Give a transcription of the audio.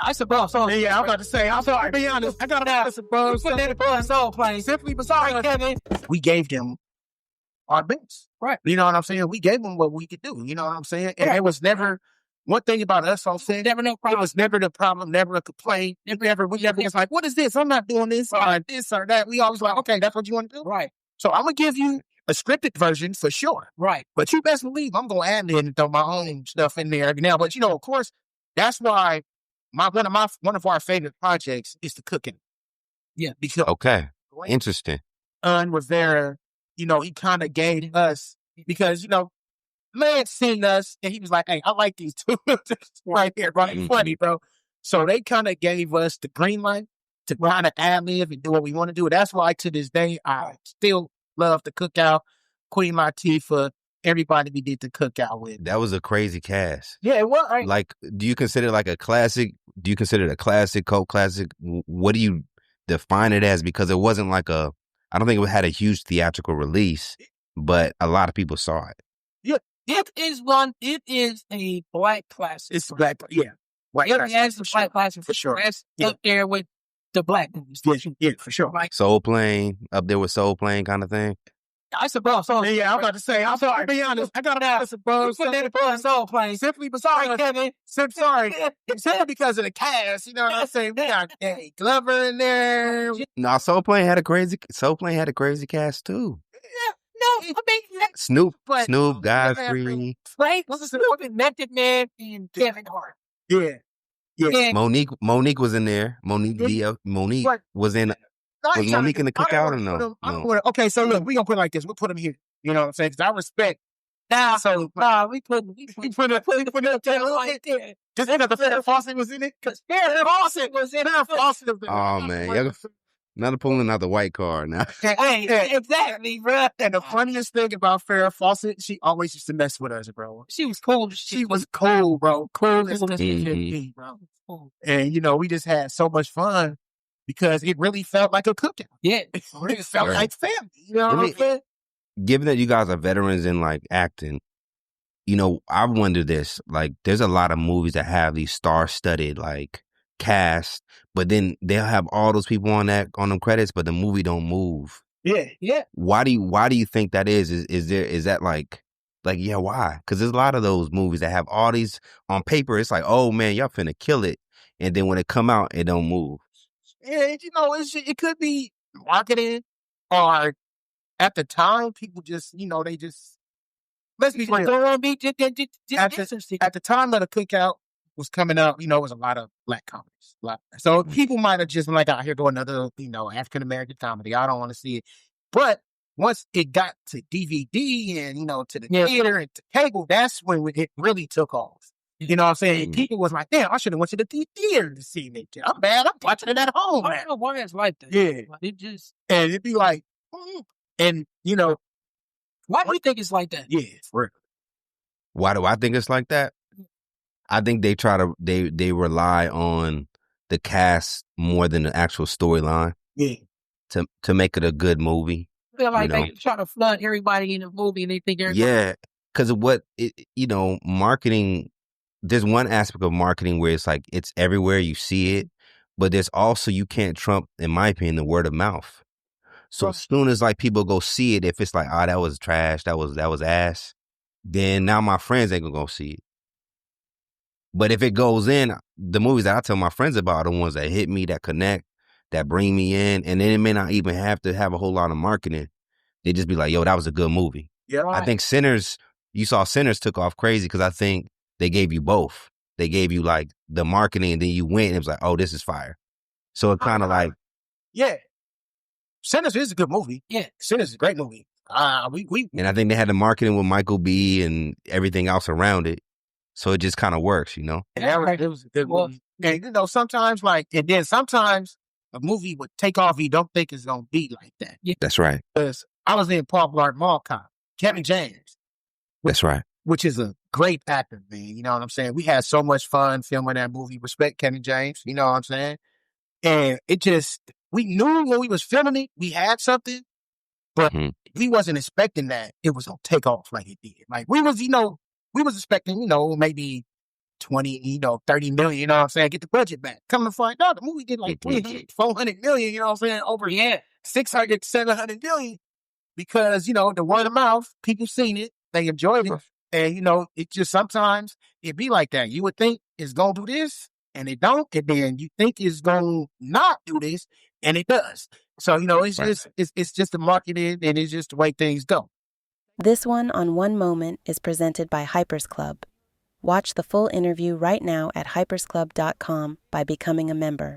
I suppose so. Yeah, I'm about to say, I'm sorry, to be honest. I gotta ask, bro. Put that in soul plane. Simply beside Kevin, we gave them our best. Right. You know what I'm saying? We gave them what we could do. You know what I'm saying? And it was never one thing about us. I'm saying Never no problem. it was never the problem, never a complaint. We never was like, what is this? I'm not doing this or this or that. We always like, okay, that's what you want to do, Right. So I'm gonna give you a scripted version for sure. Right. But you best believe I'm gonna add in and throw my own stuff in there every now. But of course, that's why one of our favorite projects is the cooking. Yeah. Because Interesting. Was there, he kind of gave us because man seen us and he was like, hey, I like these two right here, bro. It's funny, bro. So they kind of gave us the green light to kind of ad-lib and do what we want to do. That's why to this day I still love the Cookout, Queen Latifah, everybody we did the Cookout with. That was a crazy cast. Yeah, it was. Right? Like, do you consider it like a classic? Do you consider it a classic, cult classic? What do you define it as? Because it wasn't like I don't think it had a huge theatrical release, but a lot of people saw it. Yeah. It is a black classic. It's black, yeah. White classic. It is a black classic for sure. That's up there with the black movies. Yeah, for sure. Like Soul Plane, up there with Soul Plane kind of thing. I suppose so. Yeah, I'm about to say, I'm sorry, to be honest. I gotta ask, bro. Put that in soul plane. Simply beside Kevin. Simply because of the cast. You know what I'm saying? We got Danny Glover in there. No, Soul Plane had a crazy cast too. No, I mean Snoop, Godfrey, Frank was a Snoop, Method Man, and Kevin Hart. Yeah. Monique was in there. Monique was in. Was Monique in the Cookout or no? Okay, so look, we gonna put it like this. We'll put him here. You know what I'm saying? Because I respect. We put it up there like that. Just because the Farrah Fawcett was in it? Because Farrah Fawcett was in it. Oh, man. Y'all pulling out the white card now. Hey, exactly, bro. And the funniest thing about Farrah Fawcett, she always used to mess with us, bro. She was cool. She was cool, bro. Cool as bro. And, we just had so much fun because it really felt like a cookout. Yeah. It really felt like family. You know what I'm saying? Given that you guys are veterans in, like, acting, I wonder this. Like, there's a lot of movies that have these star-studded, like, cast, but then they'll have all those people on them credits, but the movie don't move. Yeah. Why do you think that is? Is that like why? Because there's a lot of those movies that have all these on paper. It's like, oh man, y'all finna kill it, and then when it come out, it don't move. Yeah, it could be marketing, or at the time people just they just let's be clear. At the time of the Cookout was coming up, it was a lot of black comedies. So people might have just been like, out here go another, African-American comedy. I don't want to see it. But once it got to DVD and, to the theater and to cable, that's when it really took off. You know what I'm saying? People was like, damn, I should have went to the theater to see it. I'm bad. I'm watching it at home. I don't know why it's like that. Yeah. It just... And it'd be like, and, why do you think it's like that? Yeah, for real. Why do I think it's like that? I think they rely on the cast more than the actual storyline. Yeah. To make it a good movie. I feel like they try to flood everybody in the movie and they think everybody... Yeah. Because of marketing, there's one aspect of marketing where it's like, it's everywhere, you see it, but there's also, you can't trump, in my opinion, the word of mouth. So as soon as like people go see it, if it's like, that was trash, that was ass, then now my friends ain't gonna go see it. But if it goes in, the movies that I tell my friends about are the ones that hit me, that connect, that bring me in, and then it may not even have to have a whole lot of marketing. They just be like, yo, that was a good movie. Yeah, right. I think Sinners took off crazy because I think they gave you both. They gave you like the marketing and then you went and it was like, oh, this is fire. So it kind of like... Yeah. Sinners is a good movie. Yeah. Sinners is a great movie. And I think they had the marketing with Michael B. and everything else around it. So it just kind of works, And it was a good movie. And, sometimes sometimes a movie would take off, you don't think it's going to be like that. Yeah. That's right. Because I was in Paul Blart Mall Cop, Kevin James. That's right. Which is a great actor, man. You know what I'm saying? We had so much fun filming that movie. Respect Kevin James. You know what I'm saying? And we knew when we was filming it, we had something, but we wasn't expecting that it was going to take off like it did. Like we was expecting, maybe 20, 30 million, you know what I'm saying? Get the budget back. Come to find out, the movie did like 300, 400 million, you know what I'm saying? Over 600, 700 million. Because, the word of mouth, people seen it, they enjoyed it. And, it just sometimes it be like that. You would think it's going to do this, and it don't. And then you think it's going to not do this, and it does. So, it's just the marketing, and it's just the way things go. This one on One Moment is presented by Hypers Club. Watch the full interview right now at hypersclub.com by becoming a member.